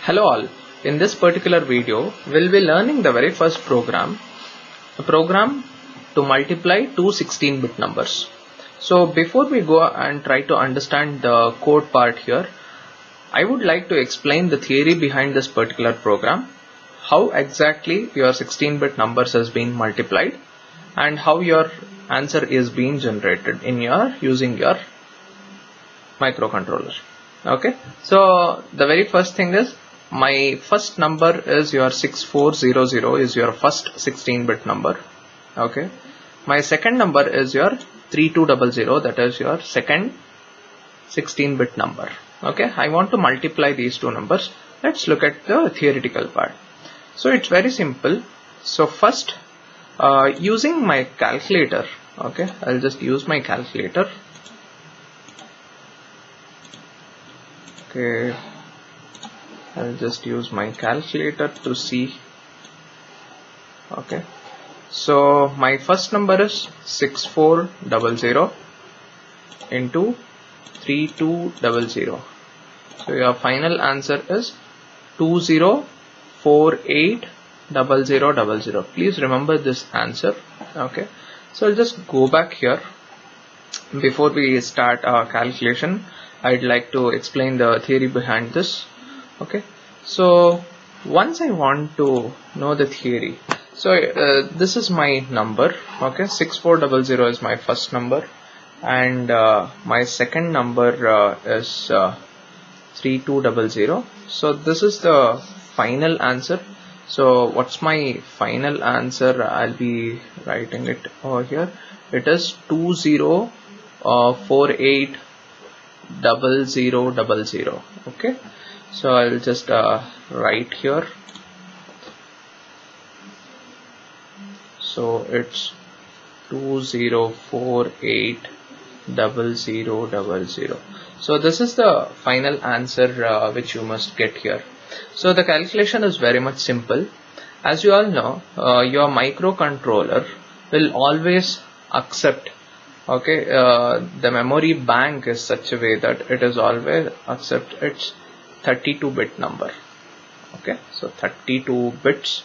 Hello all, in this particular video we'll be learning the very first program, a program to multiply two 16-bit numbers. So before we go and try to understand the code part here, I would like to explain the theory behind this particular program, how exactly your 16-bit numbers has been multiplied and how your answer is being generated in using your microcontroller. Okay, so the very first thing is my first number is your 6400 is your first 16-bit number. Okay, my second number is your 3200, that is your second 16-bit number. Okay, I want to multiply these two numbers. Let's look at the theoretical part. So it's very simple. So first using my calculator, okay, I'll just use my calculator. Okay, I'll just use my calculator to see. Okay, so my first number is 6400 into 3200. So your final answer is 20480000. Please remember this answer. Okay, so I'll just go back here. Before we start our calculation, I'd like to explain the theory behind this. Okay, so once I want to know the theory, so this is my number. Okay, 6400 is my first number, and my second number is 3200. So this is the final answer. So what's my final answer? I'll be writing it over here. It is 20480000. Okay, so I'll just write here. So it's 20480000. So this is the final answer which you must get here. So the calculation is very much simple. As you all know, your microcontroller will always accept, okay, the memory bank is such a way that it is always accept its 32-bit number. Okay, so 32 bits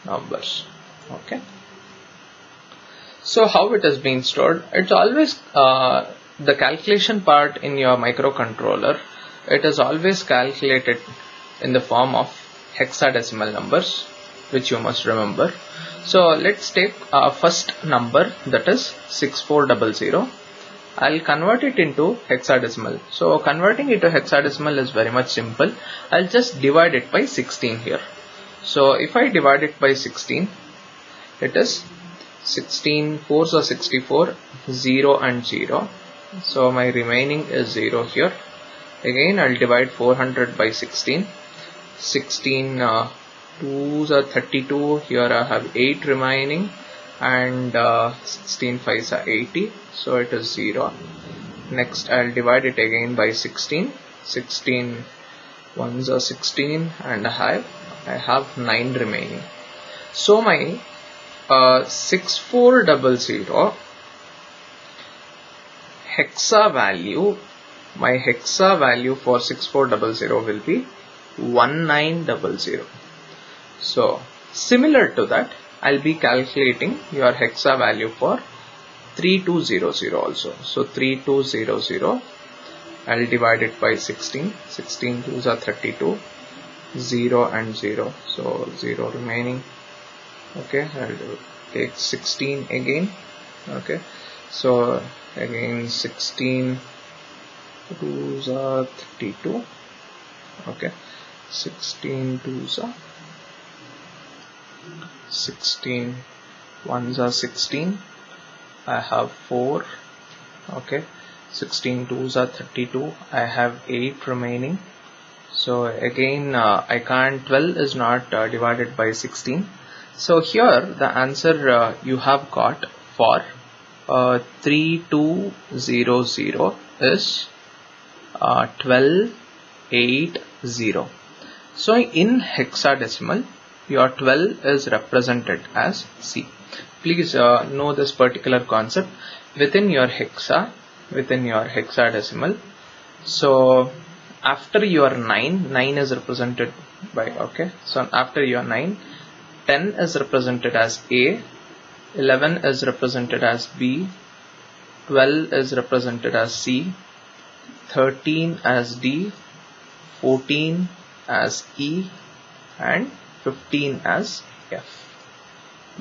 numbers. Okay, so how it has been stored? It's always the calculation part in your microcontroller. It is always calculated in the form of hexadecimal numbers, which you must remember. So let's take our first number, that is 6400. I'll convert it into hexadecimal. So converting it to hexadecimal is very much simple. I'll just divide it by 16 here. So if I divide it by 16, it is 16 4s are 64, 0 and 0. So my remaining is 0 here. Again I'll divide 400 by 16. 16 2s are 32. Here I have 8 remaining, and 16 5s are 80. So it is 0. Next I'll divide it again by 16. 16 1s are 16, and I have 9 remaining. So my 6400 hexa value, my hexa value for 6400 will be 1900. So similar to that, I'll be calculating your hexa value for 3200 also. So 3200, I'll divide it by 16. 16 2s are 32, 0 and 0. So 0 remaining. Okay, I'll take 16 again. Okay, so again 16 2s are 32. Okay, 16 2s are 16, 1s are 16. I have 4. Okay, 16 2s are 32. I have 8 remaining. So again I can't, 12 is not divided by 16. So here the answer you have got for 3200 is 1280. So in hexadecimal, your 12 is represented as C. Please know this particular concept within your hexadecimal. So after your 9 is represented by, okay, so after your 9, 10 is represented as A, 11 is represented as B, 12 is represented as C, 13 as D, 14 as E, and 15 as F.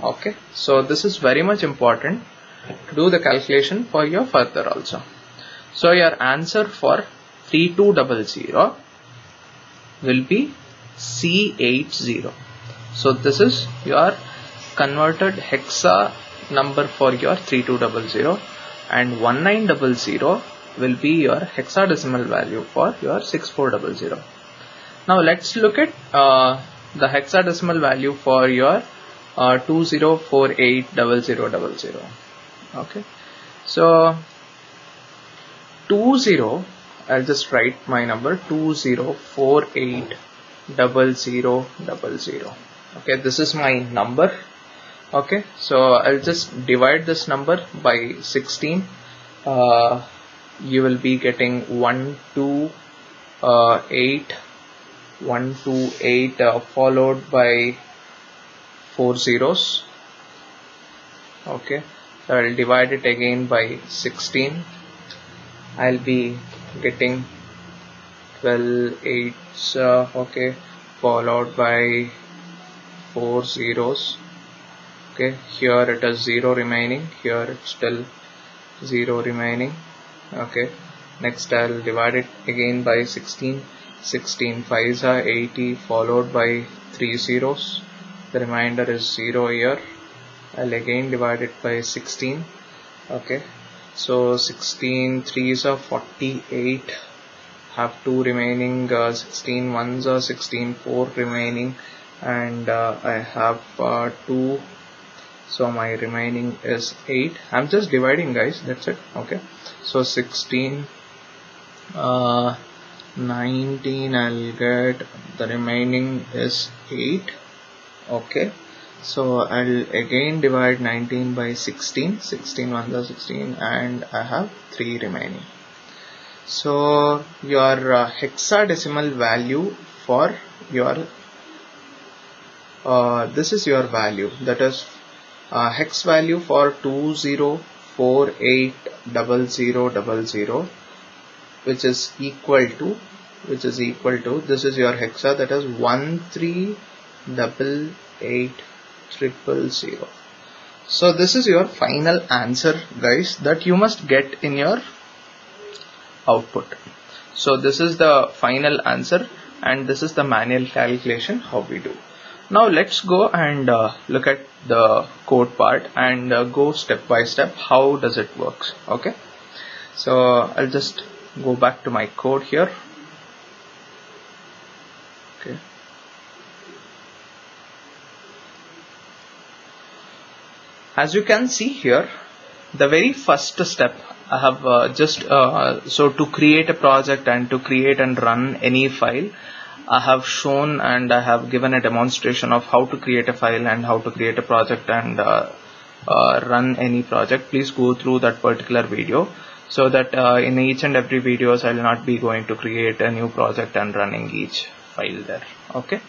Okay, so this is very much important to do the calculation for your further also. So your answer for 3200 will be C80. So this is your converted hexa number for your 3200, and 1900 will be your hexadecimal value for your 6400. Now let's look at the hexadecimal value for your 20480000. Okay, so 20, I'll just write my number 20480000. Okay, this is my number. Okay, so I'll just divide this number by 16. You will be getting 128 followed by 4 zeros. Okay, so I'll divide it again by 16. I'll be getting 12 eights, okay, followed by 4 zeros. Okay, here it is 0 remaining, here it's still 0 remaining. Okay, next I'll divide it again by 16. 16 5s are 80 followed by 3 zeros. The remainder is 0 here. I'll again divide it by 16. Okay, so 16 3s are 48, have 2 remaining, 16 1s are 16, 4 remaining, and I have 2, so my remaining is 8. I'm just dividing, guys, that's it. Okay, so 16 19, I'll get, the remaining is 8. Okay, so I'll again divide 19 by 16. 16 1s are 16, and I have 3 remaining. So your hexadecimal value for your this is your value, that is hex value for 20480000, which is equal to this is your hexa, that is 1388000. So this is your final answer, guys, that you must get in your output. So this is the final answer, and this is the manual calculation how we do. Now let's go and look at the code part and go step by step how does it works. Okay, so I'll just go back to my code here. Okay, as you can see here, the very first step I have so to create a project and to create and run any file, I have shown and I have given a demonstration of how to create a file and how to create a project and run any project. Please go through that particular video, so that in each and every videos I will not be going to create a new project and running each file there. Okay,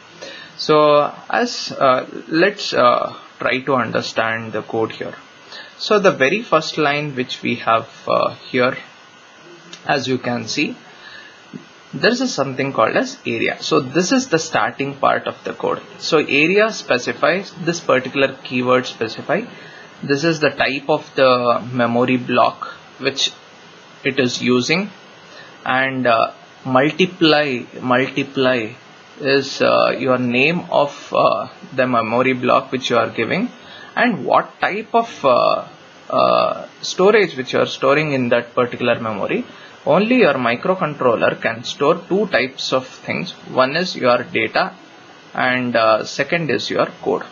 so as let's try to understand the code here. So the very first line which we have here, as you can see, there is something called as area. So this is the starting part of the code. So area specifies this particular keyword specify. This is the type of the memory block which it is using, and multiply is your name of the memory block which you are giving, and what type of storage which you are storing in that particular memory. Only your microcontroller can store 2 types of things. One is your data, and second is your code.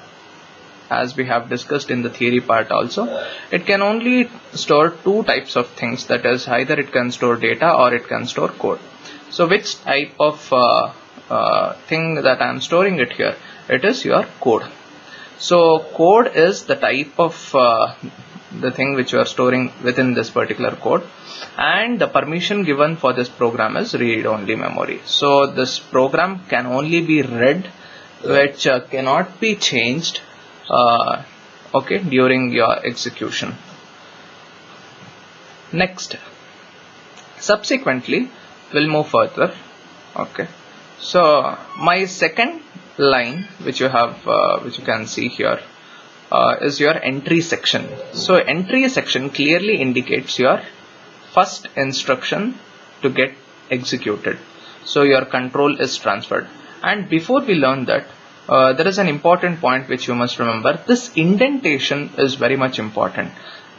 As we have discussed in the theory part also, it can only store 2 types of things, that is either it can store data or it can store code. So which type of thing that I am storing it here? It is your code. So code is the type of the thing which you are storing within this particular code, and the permission given for this program is read only memory. So this program can only be read, which cannot be changed okay, during your execution. Next, subsequently we'll move further. Okay, so my second line which you have which you can see here is your entry section. So entry section clearly indicates your first instruction to get executed, so your control is transferred. And before we learn that, there is an important point which you must remember. This indentation is very much important.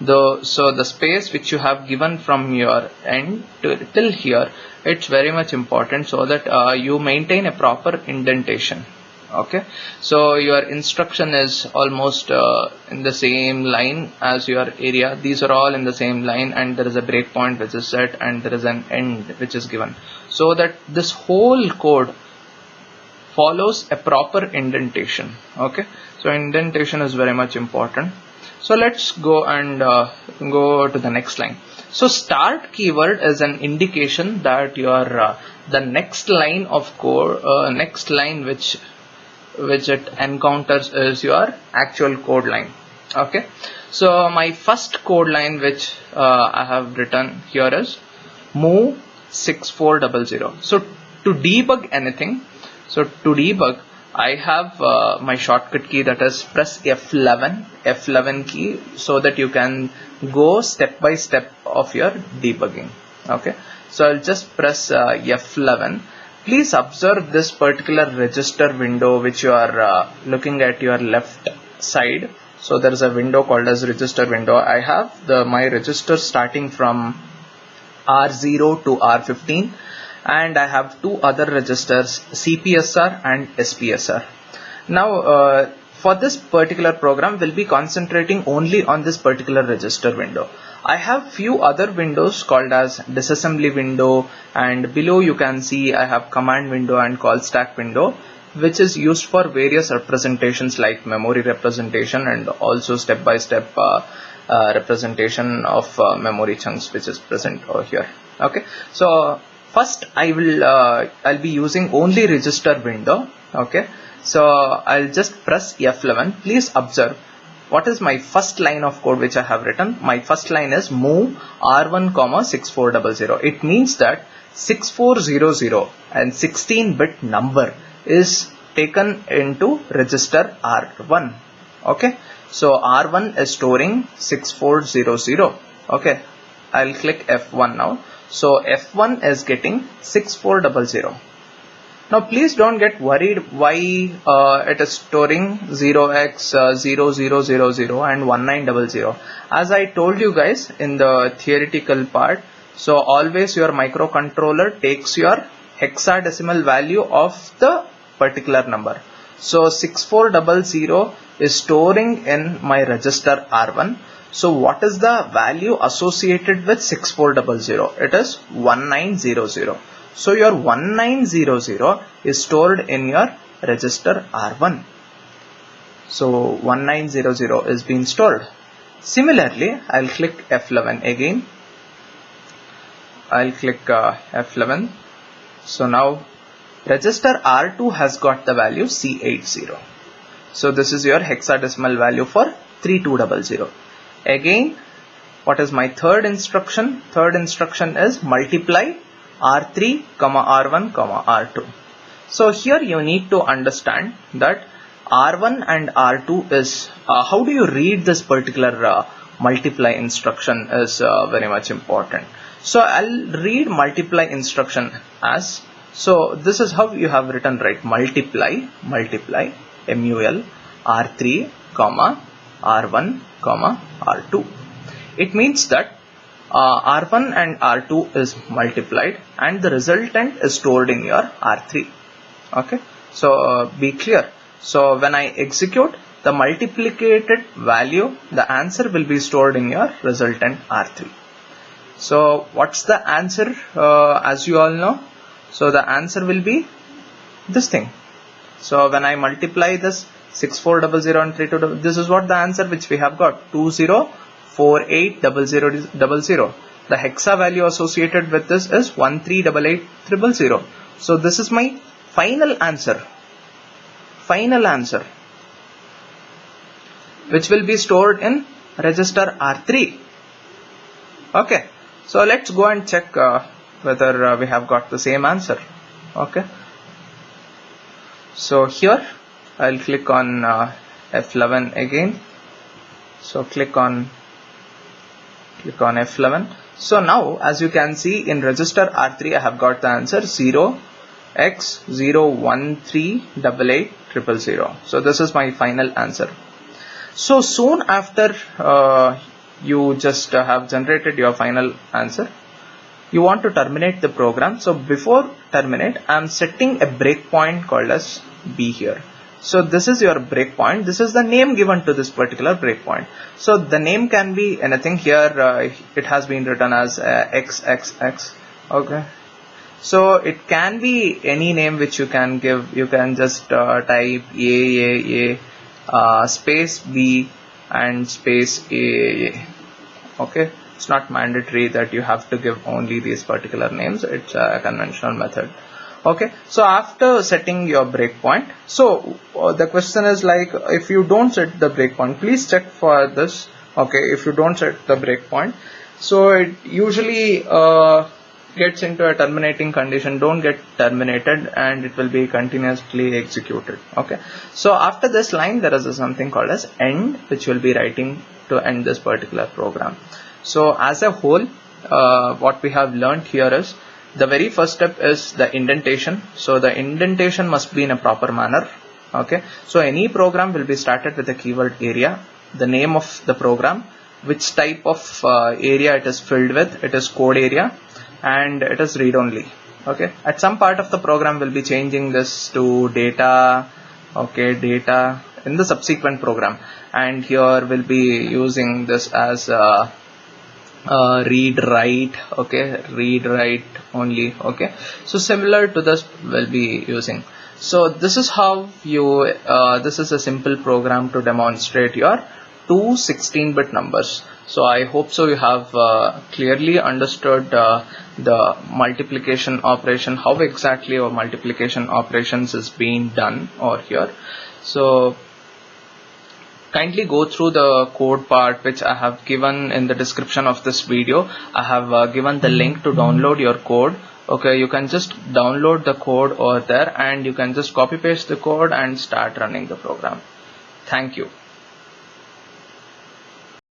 So the space which you have given from your end till here, it's very much important, so that you maintain a proper indentation. Okay, so your instruction is almost in the same line as your area. These are all in the same line, and there is a breakpoint which is set, and there is an end which is given, so that this whole code follows a proper indentation. Okay, so indentation is very much important. So let's go and go to the next line. So start keyword is an indication that your the next line of code, next line which it encounters is your actual code line. Okay, so my first code line which I have written here is move 6400. So to debug anything, so to debug, I have my shortcut key, that is press F11 key, so that you can go step by step of your debugging. Okay, so I'll just press F11. Please observe this particular register window which you are looking at your left side. So there is a window called as register window. I have my register starting from R0 to R15, and I have two other registers, CPSR and SPSR. Now for this particular program, we'll be concentrating only on this particular register window. I have few other windows called as disassembly window, and below you can see I have command window and call stack window, which is used for various representations like memory representation and also step by step representation of memory chunks which is present over here. Okay, so first I'll be using only register window. Okay, so I'll just press F11. Please observe what is my first line of code which I have written. My first line is move R1, 6400. It means that 6400 and 16-bit number is taken into register R1. Okay, so R1 is storing 6400. Okay, I'll click F1 now. So F1 is getting 6400. Now please don't get worried why it is storing 0x0000 and 1900. As I told you guys in the theoretical part, so always your microcontroller takes your hexadecimal value of the particular number. So 6400 is storing in my register R1. So what is the value associated with 6400? It is 1900. So your 1900 is stored in your register R1. So 1900 is being stored. Similarly, I'll click F11 again. I'll click F11. So now register R2 has got the value C80. So this is your hexadecimal value for 3200. Again, what is my third instruction? Third instruction is multiply R3, R1, R2. So here you need to understand that R1 and R2 is, how do you read this particular multiply instruction is very much important. So I'll read multiply instruction as, so this is how you have written, right? Multiply, MUL, R3, R1, R2. It means that R1 and R2 is multiplied and the resultant is stored in your R3. Okay, so be clear. So when I execute the multiplicated value, the answer will be stored in your resultant R3. So what's the answer? As you all know, so the answer will be this thing. So when I multiply this 6400 and 3200, this is what the answer which we have got, 20 480000. The hexa value associated with this is 1388000. So this is my final answer, which will be stored in register R3. Okay, so let's go and check whether we have got the same answer. Okay, so here I'll click on F11 again. So click on F11. So now, as you can see, in register R3 I have got the answer 0x0138800. So this is my final answer. So soon after you just have generated your final answer, you want to terminate the program. So before terminate, I am setting a breakpoint called as B here. So this is your breakpoint. This is the name given to this particular breakpoint. So the name can be anything. Here it has been written as XXX. Okay. So it can be any name which you can give. You can just type A space B and space A. Okay. It's not mandatory that you have to give only these particular names. It's a conventional method. Okay, so after setting your breakpoint, so the question is like, if you don't set the breakpoint, please check for this. Okay, if you don't set the breakpoint, so it usually gets into a terminating condition. Don't get terminated, and it will be continuously executed. Okay, so after this line there is something called as end, which will be writing to end this particular program. So as a whole, what we have learned here is, the very first step is the indentation. So the indentation must be in a proper manner. Okay, so any program will be started with the keyword area, the name of the program, which type of area it is filled with. It is code area, and it is read only. Okay, at some part of the program will be changing this to data. Okay, data in the subsequent program, and here will be using this as read write. Okay, read write only. Okay, so similar to this we'll be using. So this is how you this is a simple program to demonstrate your two 16-bit numbers. So I hope so you have clearly understood the multiplication operation, how exactly our multiplication operations is being done over here. So kindly go through the code part, which I have given in the description of this video. I have given the link to download your code. Okay, you can just download the code over there, and you can just copy paste the code and start running the program. Thank you.